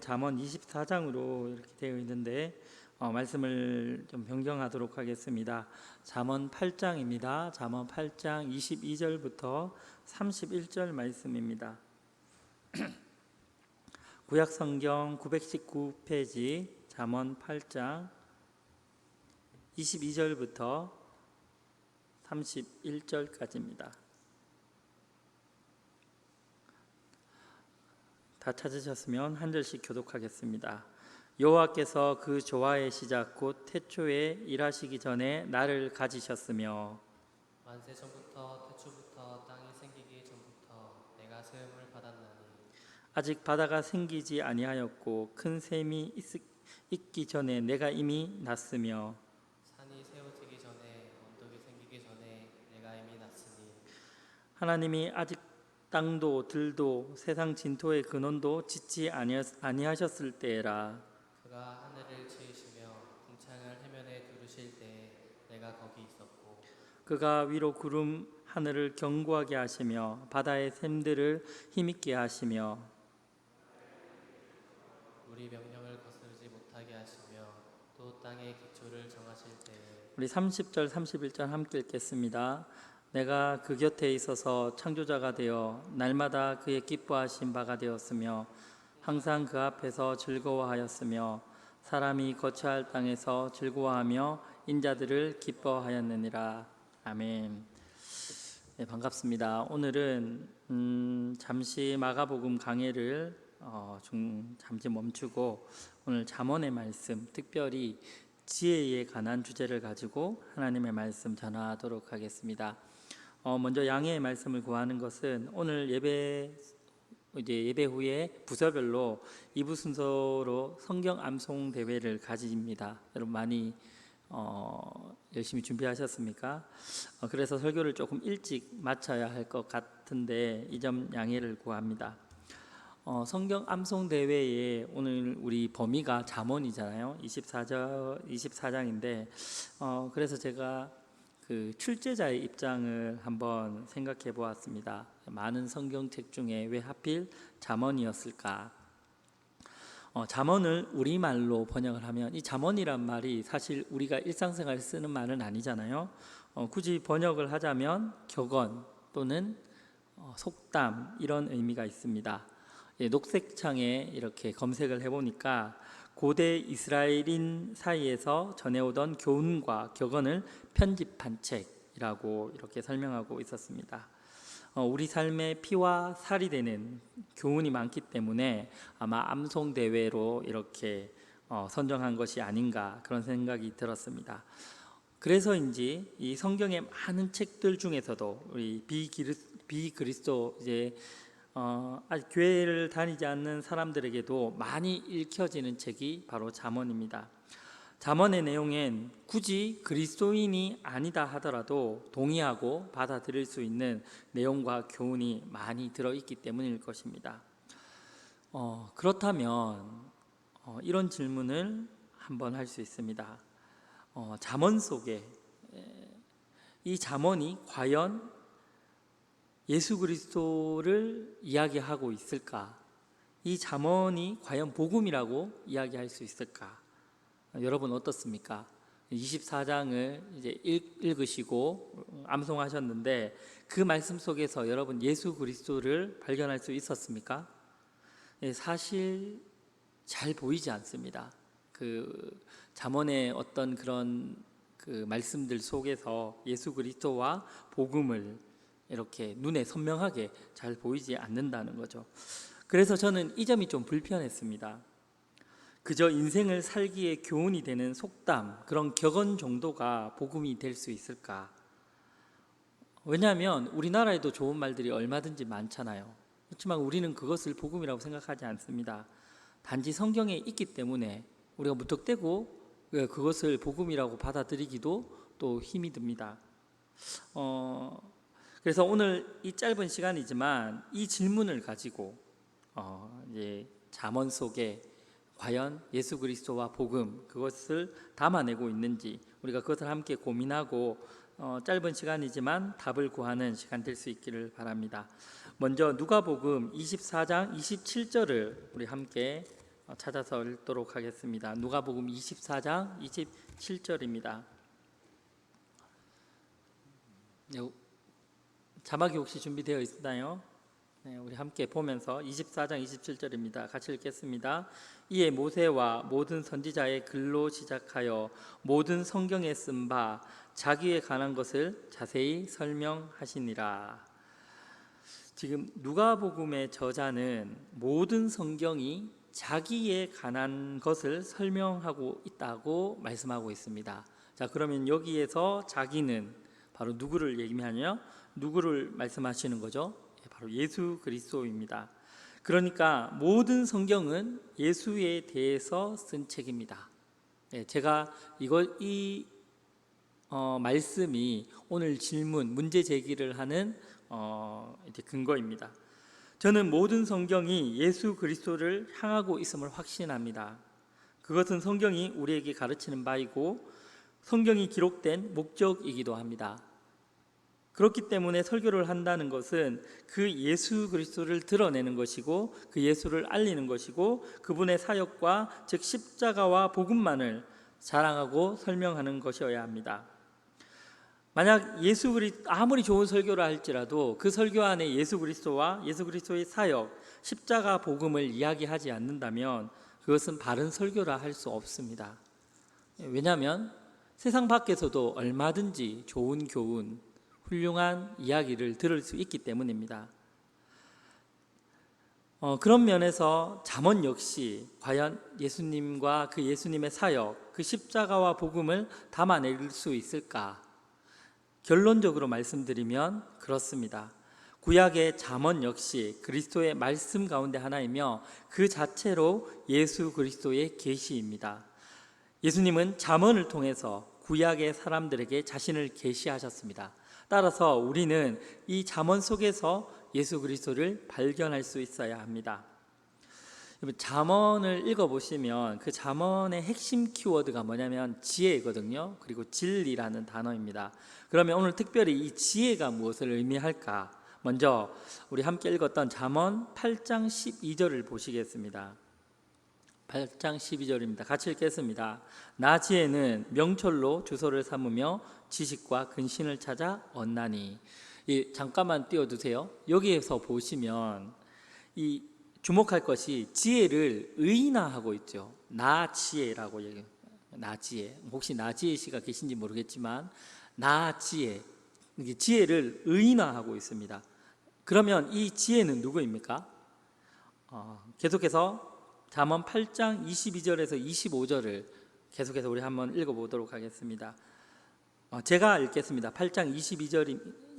잠언 24장으로 이렇게 되어 있는데 말씀을 좀 변경하도록 하겠습니다. 잠언 8장입니다. 잠언 8장 22절부터 31절 말씀입니다. 구약성경 919페이지 잠언 8장 22절부터 31절까지입니다. 다 찾으셨으면 한 절씩 교독하겠습니다. 여호와께서 그 조화의 시작 곧 태초에 일하시기 전에 나를 가지셨으며 만세 전부터 태초부터 땅이 생기기 전부터 내가 세움을 받았나니 아직 바다가 생기지 아니하였고 큰 샘이 있기 전에 내가 이미 났으며 산이 세워지기 전에 언덕이 생기기 전에 내가 이미 났으니 하나님이 아직 땅도 들도 세상 진토의 근원도 짓지 아니하셨을 때라. 그가 하늘을 지으시며 궁창을 해면에 두르실 때에 내가 거기 있었고 그가 위로 구름 하늘을 견고하게 하시며 바다의 샘들을 힘있게 하시며 우리 명령을 거스르지 못하게 하시며 또 땅의 기초를 정하실 때에 우리 30절 31절 함께 읽겠습니다. 내가 그 곁에 있어서 창조자가 되어 날마다 그의 기뻐하신 바가 되었으며 항상 그 앞에서 즐거워하였으며 사람이 거처할 땅에서 즐거워하며 인자들을 기뻐하였느니라. 아멘. 네, 반갑습니다. 오늘은 잠시 마가복음 강해를 잠시 멈추고 오늘 잠언의 말씀, 특별히 지혜에 관한 주제를 가지고 하나님의 말씀 전하도록 하겠습니다. 먼저 양해의 말씀을 구하는 것은 오늘 예배 후에 부서별로 2부 순서로 성경 암송 대회를 가집니다. 여러분 많이 열심히 준비하셨습니까? 그래서 설교를 조금 일찍 마쳐야 할 것 같은데 이 점 양해를 구합니다. 성경 암송 대회에 오늘 우리 범위가 잠언이잖아요. 24장인데 그래서 제가 그 출제자의 입장을 한번 생각해 보았습니다. 많은 성경책 중에 왜 하필 잠언이었을까? 잠언을 우리말로 번역을 하면 이 잠언이란 말이 사실 우리가 일상생활에 쓰는 말은 아니잖아요. 굳이 번역을 하자면 격언 또는 속담 이런 의미가 있습니다. 녹색창에 이렇게 검색을 해보니까 고대 이스라엘인 사이에서 전해오던 교훈과 격언을 편집한 책이라고 이렇게 설명하고 있었습니다. 우리 삶의 피와 살이 되는 교훈이 많기 때문에 아마 암송대회로 이렇게 선정한 것이 아닌가 그런 생각이 들었습니다. 그래서인지 이 성경의 많은 책들 중에서도 우리 비그리스도 아직 교회를 다니지 않는 사람들에게도 많이 읽혀지는 책이 바로 잠언입니다. 잠언의 내용엔 굳이 그리스도인이 아니다 하더라도 동의하고 받아들일 수 있는 내용과 교훈이 많이 들어있기 때문일 것입니다. 그렇다면 이런 질문을 한번 할 수 있습니다. 잠언 속에 이 잠언이 과연 예수 그리스도를 이야기하고 있을까? 이 잠언이 과연 복음이라고 이야기할 수 있을까? 여러분 어떻습니까? 24장을 이제 읽으시고 암송하셨는데 그 말씀 속에서 여러분 예수 그리스도를 발견할 수 있었습니까? 사실 잘 보이지 않습니다. 그 잠언의 어떤 그런 그 말씀들 속에서 예수 그리스도와 복음을 이렇게 눈에 선명하게 잘 보이지 않는다는 거죠. 그래서 저는 이 점이 좀 불편했습니다. 그저 인생을 살기에 교훈이 되는 속담, 그런 격언 정도가 복음이 될 수 있을까? 왜냐하면 우리나라에도 좋은 말들이 얼마든지 많잖아요. 그렇지만 우리는 그것을 복음이라고 생각하지 않습니다. 단지 성경에 있기 때문에 우리가 무턱대고 그것을 복음이라고 받아들이기도 또 힘이 듭니다. 그래서 오늘 이 짧은 시간이지만 이 질문을 가지고 이제 잠언 속에 과연 예수 그리스도와 복음 그것을 담아내고 있는지 우리가 그것을 함께 고민하고 짧은 시간이지만 답을 구하는 시간 될 수 있기를 바랍니다. 먼저 누가복음 24장 27절을 우리 함께 찾아서 읽도록 하겠습니다. 누가복음 24장 27절입니다. 자막이 혹시 준비되어 있나요? 네, 우리 함께 보면서 24장 27절입니다. 같이 읽겠습니다. 이에 모세와 모든 선지자의 글로 시작하여 모든 성경에 쓴 바 자기에 관한 것을 자세히 설명하시니라. 지금 누가복음의 저자는 모든 성경이 자기에 관한 것을 설명하고 있다고 말씀하고 있습니다. 자, 그러면 여기에서 자기는 바로 누구를 얘기하냐? 누구를 말씀하시는 거죠? 바로 예수 그리스도입니다. 그러니까 모든 성경은 예수에 대해서 쓴 책입니다. 제가 이 말씀이 오늘 질문, 문제 제기를 하는 이제 근거입니다. 저는 모든 성경이 예수 그리스도를 향하고 있음을 확신합니다. 그것은 성경이 우리에게 가르치는 바이고 성경이 기록된 목적이기도 합니다. 그렇기 때문에 설교를 한다는 것은 그 예수 그리스도를 드러내는 것이고 그 예수를 알리는 것이고 그분의 사역과 즉 십자가와 복음만을 자랑하고 설명하는 것이어야 합니다. 만약 아무리 좋은 설교를 할지라도 그 설교 안에 예수 그리스도와 예수 그리스도의 사역, 십자가 복음을 이야기하지 않는다면 그것은 바른 설교라 할 수 없습니다. 왜냐하면 세상 밖에서도 얼마든지 좋은 교훈, 훌륭한 이야기를 들을 수 있기 때문입니다. 그런 면에서 잠언 역시 과연 예수님과 그 예수님의 사역, 그 십자가와 복음을 담아낼 수 있을까? 결론적으로 말씀드리면 그렇습니다. 구약의 잠언 역시 그리스도의 말씀 가운데 하나이며 그 자체로 예수 그리스도의 계시입니다. 예수님은 잠언을 통해서 구약의 사람들에게 자신을 계시하셨습니다. 따라서 우리는 이 잠언 속에서 예수 그리스도를 발견할 수 있어야 합니다. 잠언을 읽어보시면 그 잠언의 핵심 키워드가 뭐냐면 지혜거든요. 그리고 진리라는 단어입니다. 그러면 오늘 특별히 이 지혜가 무엇을 의미할까? 먼저 우리 함께 읽었던 잠언 8장 12절을 보시겠습니다. 8장 12절입니다. 같이 읽겠습니다. 나 지혜는 명철로 주소를 삼으며 지식과 근신을 찾아 얻나니. 잠깐만 띄워두세요. 여기에서 보시면 이 주목할 것이 지혜를 의인화하고 있죠. 나 지혜라고 얘기해요. 나 지혜. 혹시 나 지혜 씨가 계신지 모르겠지만 나 지혜. 지혜를 의인화하고 있습니다. 그러면 이 지혜는 누구입니까? 계속해서 잠언 8장 22절에서 25절을 계속해서 우리 한번 읽어보도록 하겠습니다. 제가 읽겠습니다. 8장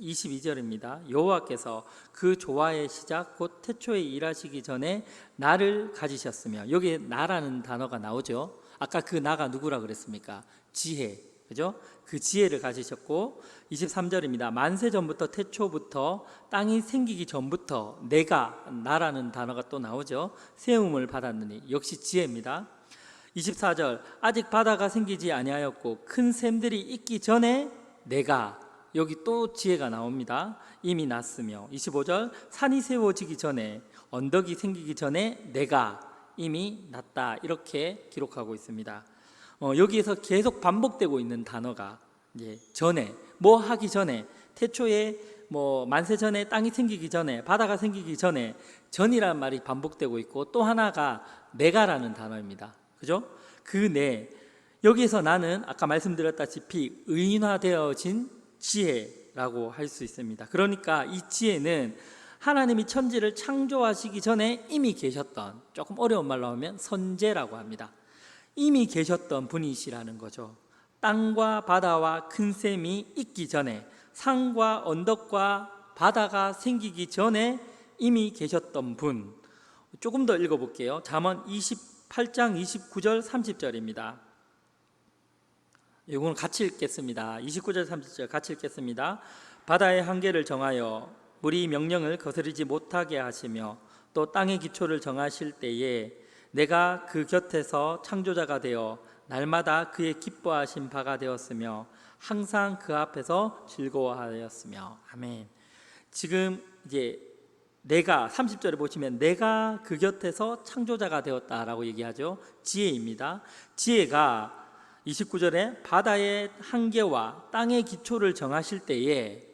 22절입니다. 여호와께서 그 조화의 시작 곧 태초에 일하시기 전에 나를 가지셨으며, 여기에 나라는 단어가 나오죠. 아까 그 나가 누구라 그랬습니까? 지혜, 그죠? 그 지혜를 가지셨고, 23절입니다. 만세 전부터 태초부터 땅이 생기기 전부터 나라는 단어가 또 나오죠. 세움을 받았느니, 역시 지혜입니다. 24절, 아직 바다가 생기지 아니하였고 큰 샘들이 있기 전에 여기 또 지혜가 나옵니다. 이미 났으며. 25절, 산이 세워지기 전에, 언덕이 생기기 전에 이미 났다, 이렇게 기록하고 있습니다. 여기에서 계속 반복되고 있는 단어가 이제 전에, 뭐 하기 전에, 태초에 만세 전에, 땅이 생기기 전에, 바다가 생기기 전에, 전이라는 말이 반복되고 있고, 또 하나가 내가라는 단어입니다. 그죠? 여기에서 나는 아까 말씀드렸다시피 의인화되어진 지혜라고 할 수 있습니다. 그러니까 이 지혜는 하나님이 천지를 창조하시기 전에 이미 계셨던, 조금 어려운 말로 하면 선제라고 합니다. 이미 계셨던 분이시라는 거죠. 땅과 바다와 큰 샘이 있기 전에, 산과 언덕과 바다가 생기기 전에 이미 계셨던 분. 조금 더 읽어볼게요. 잠언 28장 29절 30절입니다. 이건 같이 읽겠습니다. 29절 30절 같이 읽겠습니다. 바다의 한계를 정하여 물이 명령을 거스르지 못하게 하시며 또 땅의 기초를 정하실 때에 내가 그 곁에서 창조자가 되어 날마다 그의 기뻐하신 바가 되었으며 항상 그 앞에서 즐거워하였으며. 아멘. 지금 이제 내가 30절에 보시면 내가 그 곁에서 창조자가 되었다라고 얘기하죠. 지혜입니다. 지혜가 29절에 바다의 한계와 땅의 기초를 정하실 때에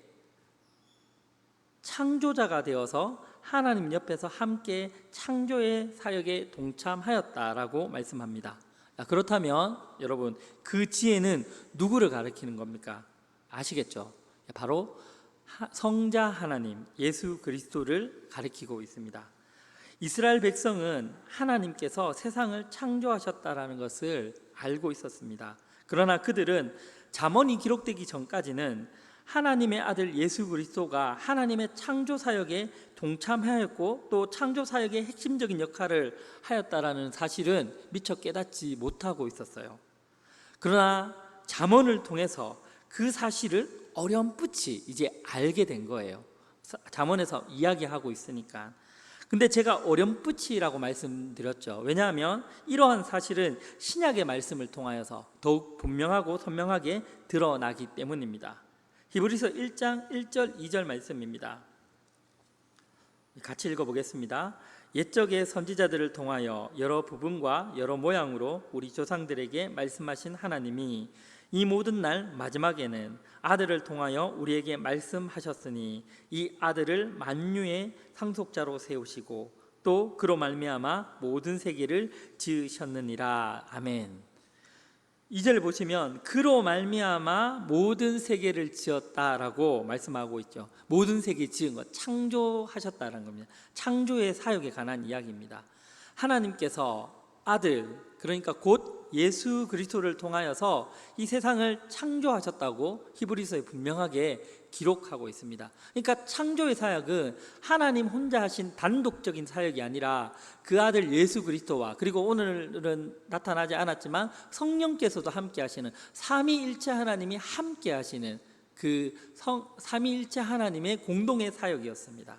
창조자가 되어서 하나님 옆에서 함께 창조의 사역에 동참하였다라고 말씀합니다. 그렇다면 여러분, 그 지혜는 누구를 가리키는 겁니까? 아시겠죠? 바로 성자 하나님 예수 그리스도를 가리키고 있습니다. 이스라엘 백성은 하나님께서 세상을 창조하셨다라는 것을 알고 있었습니다. 그러나 그들은 잠언이 기록되기 전까지는 하나님의 아들 예수 그리스도가 하나님의 창조 사역에 동참하였고 또 창조 사역의 핵심적인 역할을 하였다라는 사실은 미처 깨닫지 못하고 있었어요. 그러나 잠언을 통해서 그 사실을 어렴풋이 이제 알게 된 거예요. 잠언에서 이야기하고 있으니까. 근데 제가 어렴풋이라고 말씀드렸죠. 왜냐하면 이러한 사실은 신약의 말씀을 통하여서 더욱 분명하고 선명하게 드러나기 때문입니다. 히브리서 1장 1절 2절 말씀입니다. 같이 읽어보겠습니다. 옛적의 선지자들을 통하여 여러 부분과 여러 모양으로 우리 조상들에게 말씀하신 하나님이 이 모든 날 마지막에는 아들을 통하여 우리에게 말씀하셨으니 이 아들을 만유의 상속자로 세우시고 또 그로 말미암아 모든 세계를 지으셨느니라. 아멘. 2절 보시면 그로 말미암아 모든 세계를 지었다라고 말씀하고 있죠. 모든 세계 지은 것, 창조하셨다는 겁니다. 창조의 사역에 관한 이야기입니다. 하나님께서 아들, 그러니까 곧 예수 그리스도를 통하여서 이 세상을 창조하셨다고 히브리서에 분명하게 기록하고 있습니다. 그러니까 창조의 사역은 하나님 혼자 하신 단독적인 사역이 아니라 그 아들 예수 그리스도와 그리고 오늘은 나타나지 않았지만 성령께서도 함께 하시는 삼위일체 하나님이 함께 하시는 그 삼위일체 하나님의 공동의 사역이었습니다.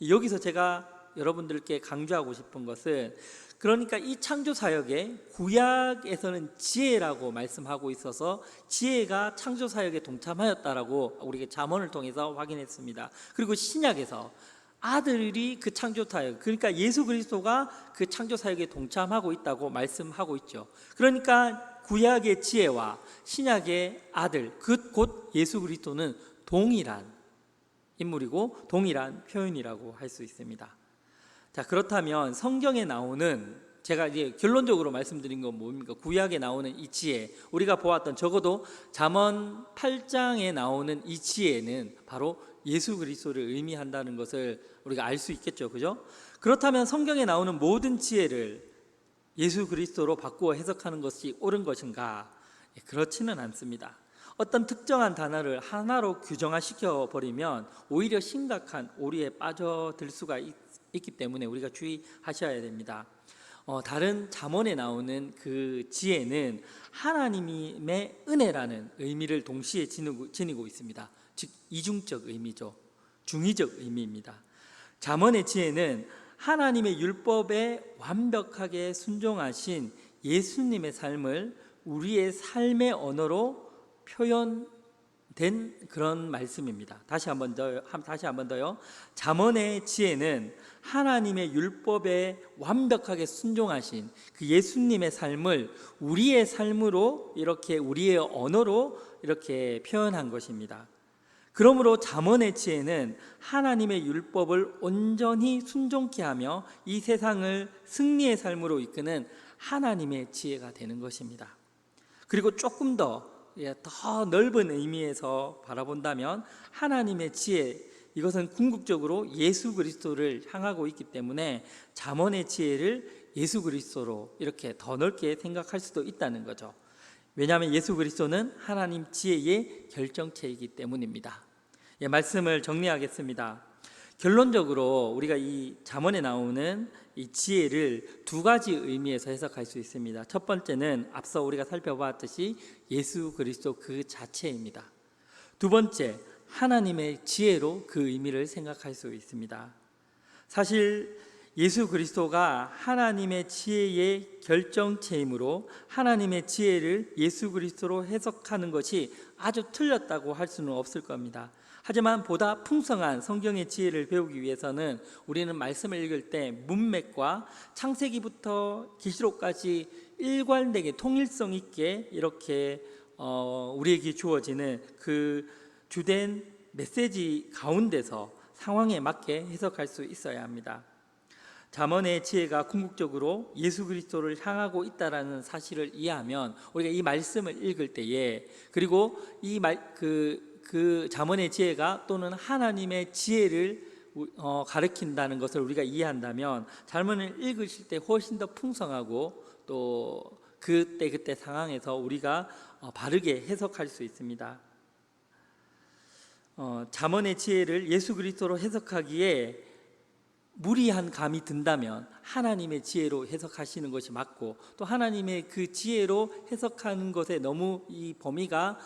여기서 제가 여러분들께 강조하고 싶은 것은 그러니까 이 창조 사역에 구약에서는 지혜라고 말씀하고 있어서 지혜가 창조 사역에 동참하였다라고 우리가 잠언을 통해서 확인했습니다. 그리고 신약에서 아들이 그 창조 사역, 그러니까 예수 그리스도가 그 창조 사역에 동참하고 있다고 말씀하고 있죠. 그러니까 구약의 지혜와 신약의 아들, 곧 예수 그리스도는 동일한 인물이고 동일한 표현이라고 할 수 있습니다. 자, 그렇다면 성경에 나오는 제가 이제 결론적으로 말씀드린 건 뭡니까? 구약에 나오는 이 지혜, 우리가 보았던 적어도 잠언 8장에 나오는 이 지혜는 바로 예수 그리스도를 의미한다는 것을 우리가 알 수 있겠죠, 그죠? 그렇다면 성경에 나오는 모든 지혜를 예수 그리스도로 바꾸어 해석하는 것이 옳은 것인가? 그렇지는 않습니다. 어떤 특정한 단어를 하나로 규정화시켜 버리면 오히려 심각한 오류에 빠져들 수가 있기 때문에 우리가 주의하셔야 됩니다. 다른 잠언에 나오는 그 지혜는 하나님의 은혜라는 의미를 동시에 지니고 있습니다. 즉 이중적 의미죠. 중의적 의미입니다. 잠언의 지혜는 하나님의 율법에 완벽하게 순종하신 예수님의 삶을 우리의 삶의 언어로 표현된 그런 말씀입니다. 다시 한 번 더요. 잠언의 지혜는 하나님의 율법에 완벽하게 순종하신 그 예수님의 삶을 우리의 삶으로 이렇게 우리의 언어로 이렇게 표현한 것입니다. 그러므로 잠언의 지혜는 하나님의 율법을 온전히 순종케 하며 이 세상을 승리의 삶으로 이끄는 하나님의 지혜가 되는 것입니다. 그리고 조금 더 넓은 의미에서 바라본다면 하나님의 지혜, 이것은 궁극적으로 예수 그리스도를 향하고 있기 때문에 잠언의 지혜를 예수 그리스도로 이렇게 더 넓게 생각할 수도 있다는 거죠. 왜냐하면 예수 그리스도는 하나님 지혜의 결정체이기 때문입니다. 말씀을 정리하겠습니다. 결론적으로 우리가 이 잠언에 나오는 이 지혜를 두 가지 의미에서 해석할 수 있습니다. 첫 번째는 앞서 우리가 살펴봤듯이 예수 그리스도 그 자체입니다. 두 번째, 하나님의 지혜로 그 의미를 생각할 수 있습니다. 사실 예수 그리스도가 하나님의 지혜의 결정체이므로 하나님의 지혜를 예수 그리스도로 해석하는 것이 아주 틀렸다고 할 수는 없을 겁니다. 하지만 보다 풍성한 성경의 지혜를 배우기 위해서는 우리는 말씀을 읽을 때 문맥과 창세기부터 계시록까지 일관되게 통일성 있게 이렇게 우리에게 주어지는 그 주된 메시지 가운데서 상황에 맞게 해석할 수 있어야 합니다. 잠언의 지혜가 궁극적으로 예수 그리스도를 향하고 있다라는 사실을 이해하면 우리가 이 말씀을 읽을 때에, 그리고 그 잠언의 지혜가 또는 하나님의 지혜를 가르친다는 것을 우리가 이해한다면 잠언을 읽으실 때 훨씬 더 풍성하고 또 그때 상황에서 우리가 바르게 해석할 수 있습니다. 잠언의 지혜를 예수 그리스도로 해석하기에 무리한 감이 든다면 하나님의 지혜로 해석하시는 것이 맞고, 또 하나님의 그 지혜로 해석하는 것에 너무 이 범위가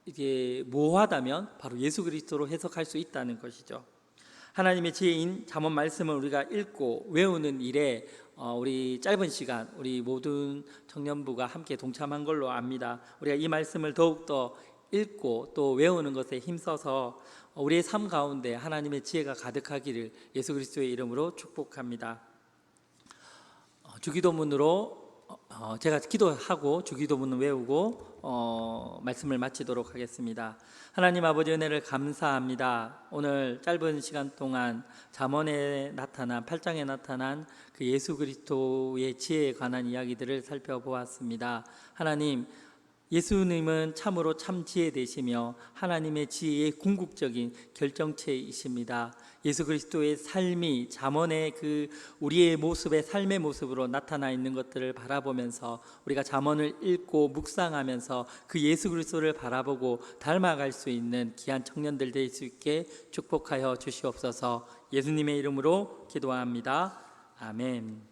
이게 모호하다면 바로 예수 그리스도로 해석할 수 있다는 것이죠. 하나님의 지혜인 잠언 말씀을 우리가 읽고 외우는 일에 우리 짧은 시간 우리 모든 청년부가 함께 동참한 걸로 압니다. 우리가 이 말씀을 더욱더 읽고 또 외우는 것에 힘써서 우리의 삶 가운데 하나님의 지혜가 가득하기를 예수 그리스도의 이름으로 축복합니다. 주기도문으로 제가 기도하고 주기도문을 외우고 말씀을 마치도록 하겠습니다. 하나님 아버지, 은혜를 감사합니다. 오늘 짧은 시간 동안 잠언에 나타난 8장에 나타난 그 예수 그리스도의 지혜에 관한 이야기들을 살펴보았습니다. 하나님, 예수님은 참으로 참 지혜 되시며 하나님의 지혜의 궁극적인 결정체이십니다. 예수 그리스도의 삶이 잠언의 그 우리의 모습의 삶의 모습으로 나타나 있는 것들을 바라보면서 우리가 잠언을 읽고 묵상하면서 그 예수 그리스도를 바라보고 닮아갈 수 있는 귀한 청년들 될 수 있게 축복하여 주시옵소서. 예수님의 이름으로 기도합니다. 아멘.